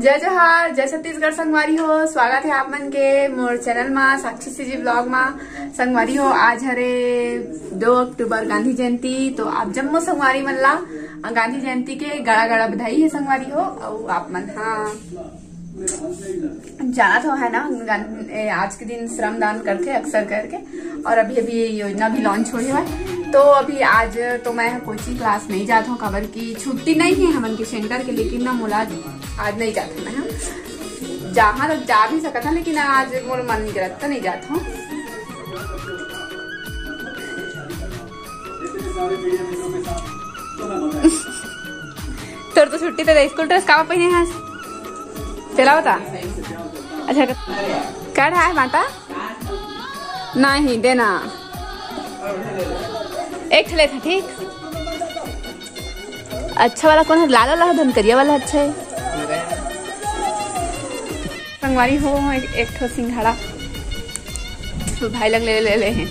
जय जोहार, जय छत्तीसगढ़ संगवारी हो। स्वागत है आप मन के मोर चैनल में साक्षी सीजी ब्लॉग में। संगवारी हो आज हरे 2 अक्टूबर गांधी जयंती, तो आप जम्मो संगवारी मन ला गांधी जयंती के गड़ा गड़ा बधाई है संगवारी हो। और आप मन जाना तो है ना, आज के दिन श्रमदान करते अक्सर करके, और अभी अभी ये योजना भी लॉन्च हुई है। तो अभी आज तो मैं कोचिंग क्लास नहीं जाता हूँ, खबर की छुट्टी नहीं है हमन के सेंटर के, लेकिन ना मोला आज नहीं जाता मैं। जहाँ तक जा भी सकता था, लेकिन आज मोर मन नहीं करता, नहीं जाता हूँ। तोर तो छुट्टी तो स्कूल ड्रेस का पहने हैं, चला बता। अच्छा क्या रहा है बाटा? नहीं देना, एक ठले था ठीक। अच्छा वाला कौन है? लाल वाला धनकरिया वाला अच्छा है। संगवारी हो एक ठो सिंघाड़ा तो भाई लग ले हैं।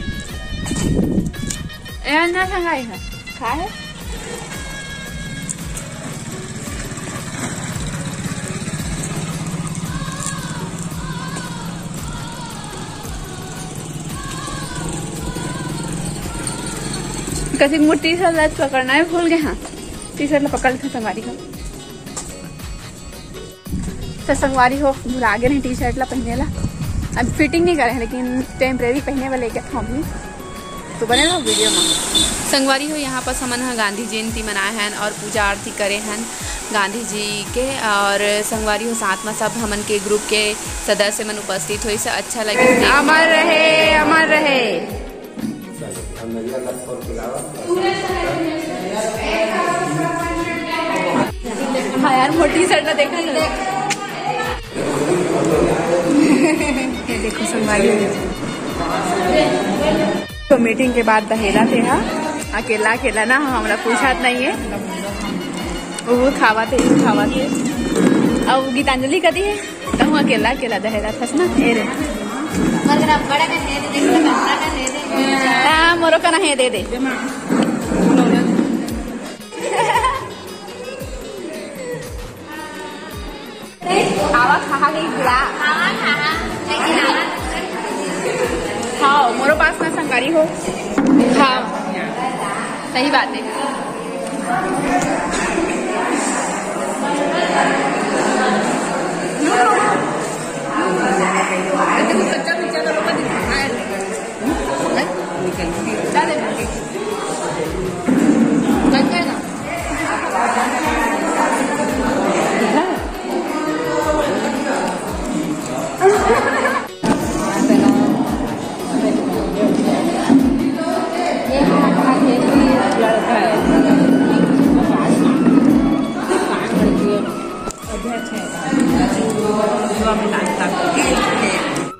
ना संगाई है खा है। कभी मुझे टी शर्ट पकड़ना है, भूल गए। हाँ टी शर्ट पकड़ था संगवारी हो। तो संगवारी हो भूल आगे नहीं टी शर्ट ला पहने ला। अब फिटिंग नहीं करे हैं, लेकिन टेम्परेरी पहने वाले लेके था भी, तो बने रहो वीडियो में। संगवारी हो यहाँ पर हमन गांधी जयंती मनाए हैं और पूजा आरती करे हैं गांधी जी के। और संगवारी हो साथ में सब हमन के ग्रुप के सदस्य मन उपस्थित हुई से अच्छा लगे। अमर रहे, अमर रहे। हाँ यार मोटी शर्ट ना देखा ये देखो संगवारी। तो मीटिंग के बाद दहेला थे। हाँ अकेला अकेला ना हमारा पूछात नहीं है, वो खावा थे अब गीतांजलि कदी है तो अकेला अकेला दहेला था ना। मोरो का नहीं दे दे। आवा खा गई बुला। हाँ मोरो पास में संगवारी हो। हाँ सही बात है।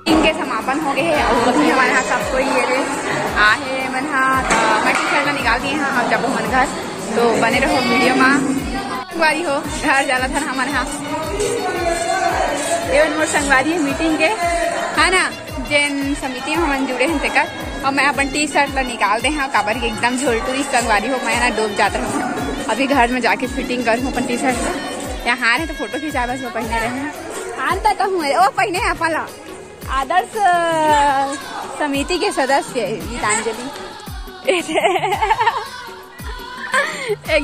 इनके समापन हो गए हैं और अभी हमारे यहाँ सबको ये आहे मन मैं टी शर्ट निकाल दिए हैं। हम जब मन घर तो बने रहो वीडियो में। संगवारी हो घर जाना था हमारे यहाँ एवं मोर संगवारी मीटिंग के है ना, जैन समिति में हम जुड़े हैं तेकर। और मैं अपन टी शर्ट ला निकाल दे हैं काबर के एकदम झोलटूरी संगवारी हो। मैं ना डूब जाता हूँ, अभी घर में जाके फिटिंग करूँ अपन टी शर्ट। यहाँ हार है तो फोटो खिंचा बस वो पहने रहे हैं। आनता तो हूँ वो पहने हैं अपन आदर्श समिति के सदस्य गीतांजलि।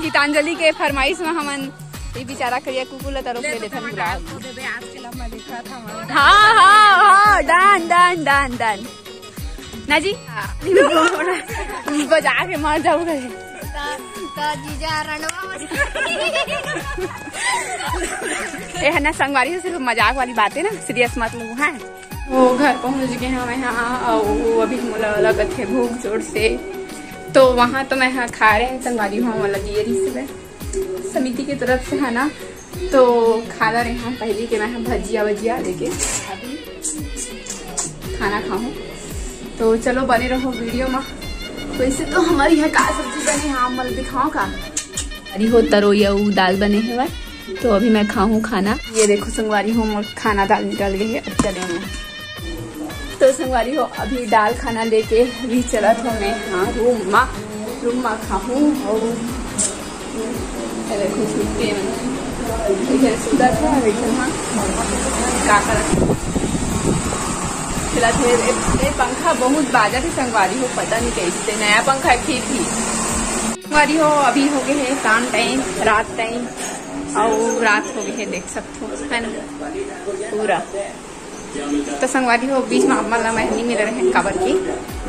गीतांजलि के फरमाइश में हमन ये बेचारा करिया कुकुला तरफ ले लेते हैं गुलाब। हाँ हाँ हाँ डन डन डन डन ना जी। बजा के मर जाऊ गए है ना। संगवारी से सिर्फ मजाक वाली बात है ना, सीरियस मत लो। हाँ वो घर पहुंच गए हैं मैं यहाँ, और अभी मोला लगत है भूख जोर से, तो वहाँ तो मैं यहाँ खा रहे हैं संगवारी हूँ वाला जी समिति की तरफ से है ना। तो खाना रहे हैं पहले के मैं भजिया वजिया लेके अभी खाना खाऊं। तो चलो बने रहो वीडियो में। वैसे तो हमारी यहाँ का सब्जी बने हैं, मल दिखाओ का अरे हो तरोया दाल बने हैं। तो अभी मैं खाऊं खाना। ये देखो संगवारी हो मोर खाना दाल निकल गई है। अब चले मैं तो संगवारी हो अभी दाल खाना लेके अभी चला था मैं हाँ रूम में खाऊं। और देखो छुट्टी सुधा था का फिलहाल पंखा बहुत बाजा थी संगवारी हो, पता नहीं कैसे नया पंखा ठीक थी संगवारी हो। अभी हो गए है शाम टाइम, रात टाइम और रात हो गई है, देख सकते हो है ना पूरा। तो संगवारी हो बीच में मतलब मैं नहीं मिल रहे हैं काबर की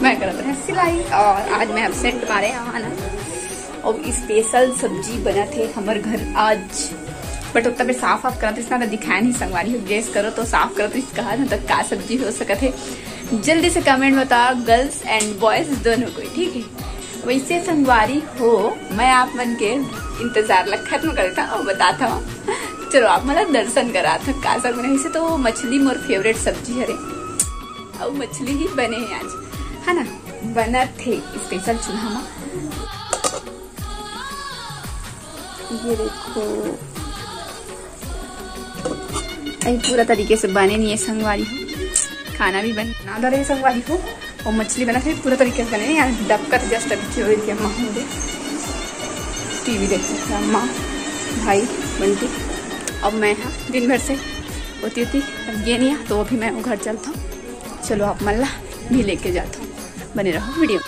मैं करते रहे सिलाई, और आज मैं एब्सेंट मारे आना और स्पेशल सब्जी बना थे हमारे घर आज, बट उतना भी साफ करा तो इतना दिखाया नहीं संगवारी हो। गेस करो तो साफ करो तो इसका तो क्या सब्जी हो सकत है, जल्दी से कमेंट बताओ गर्ल्स एंड बॉयज दोनों को, ठीक है। वैसे संगवारी हो मैं आप मन के इंतजार खत्म करता और बताता हूँ, चलो आप मतलब दर्शन करा था का सब बने। वैसे तो मछली मोर फेवरेट सब्जी है और मछली ही बने हैं आज है ना, बना थे स्पेशल चूल्हा में। ये देखो पूरा तरीके से बने नहीं है संगवारी हो, खाना भी बना दे रहे संगवारी हो और मछली बना थे पूरा तरीके से बने नहीं यार। डबका जस्ट अभी हो रही थी अम्मा मुझे टीवी देख रहे थे अम्मा भाई बंटी। अब मैं हाँ दिन भर से होती अब ये नहीं तो अभी मैं घर चलता हूँ, चलो आप मल्ला भी लेके जाता हूँ, बने रहो वीडियो।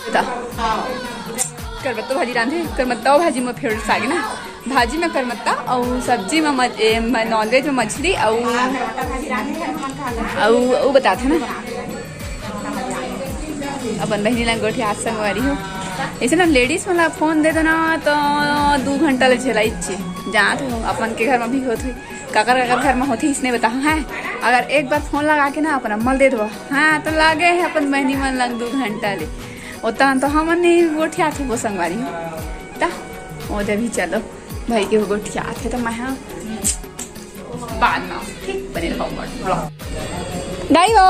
करमत्ता भाजी रांधे, करमत्ता भाजी में फेवरेट साग ना, भाजी में करमत्ता और सब्जी में नॉनवेज में मछली और बता था ना अपन बहनी ला गोठी आज संगवारी हो। ऐसे ना लेडीज वाला फोन दे दो ना तो 2 घंटा ले चलाई जहाँ तो अपन के घर में भी होती काकर घर में होती इसने बता है। अगर एक बार फोन लगा के ना अपन अम्मल दे दो हाँ तो लागे है अपन बहनी मन लग 2 घंटा ले उतना तो हम नहीं गोठिया थे वो संगवारी हो ओदे भी चलो भाई के गोठिया थे तो मैं बाद में ठीक बने रहो दाई हो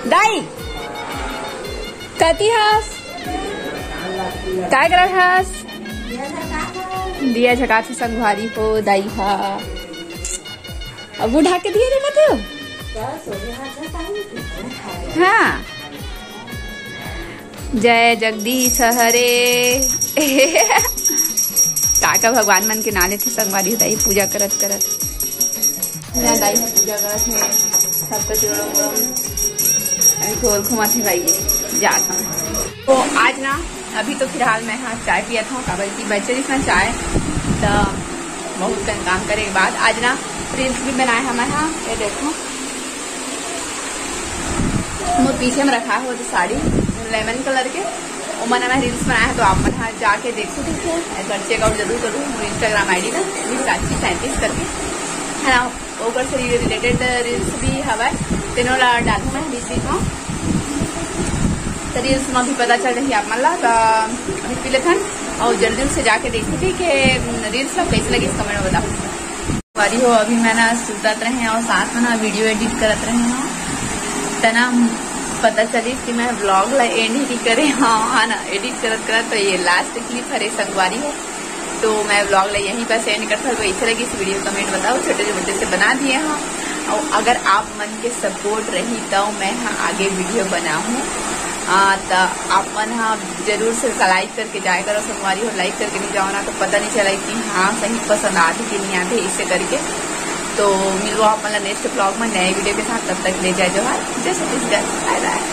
दाई कती हस काय कर हस दिया झका थे संगवारी हो दाई हा अब उठा के दिए देखते हो हाँ जय जगदीश हरे काका भगवान मन के नाले थे संगवारी दाई पूजा करत दाई पूजा करत है सबका जोड़ो गोल घुमा थे भाई जाता तो आज ना अभी तो फिलहाल मैं हाँ चाय पिया था काबल की बच्चे जिसमें चाय तो बहुत काम करे के बाद आज ना रील्स भी बनाए हमें हाँ ये देखो मैं पीछे में रखा हो तो साड़ी लेमन कलर के और मैंने मैं रील्स बनाया है तो आप मन हाँ जाके देखो देखो ऐसा चेकआउट जरूर करूँ इंस्टाग्राम आईडी का प्राची 37 करके है ना ऊपर से रिलेटेड रील्स भी हवा तीनों डालू मैं बीच में तो रील्स में भी पता चल रही आप मतलब अभी पीले थन और जल्दी से जाके देखी थी कि रील्स में कैसे लगी कमेंट में बताओ वारी हो। अभी मैंने सुतत रहे और साथ में ना वीडियो एडिट करत रहे हो तो ना पता चली कि मैं ब्लॉग ला एंड ही करे हाँ ना एडिट करत तो ये लास्ट क्लिप हरे संगवारी हो तो मैं ब्लॉग ला यहीं पर एंड करता तो ऐसे लगी इस वीडियो कमेंट बताओ छोटे छोटे से बना दिए हाँ और अगर आप मन के सपोर्ट रही तो मैं हाँ आगे वीडियो बनाऊँ तो आप मन हाँ जरूर से लाइक करके जाए करो संगवारी हो लाइक करके नहीं जाओ ना तो पता नहीं चला कि हाँ सही पसंद आती कि नहीं आती इसे करके। तो मिलो आप मतलब नेक्स्ट ब्लॉग में नए वीडियो के साथ, तब तक ले जाए जो है जय छत्तीसगढ़ बाय बाय।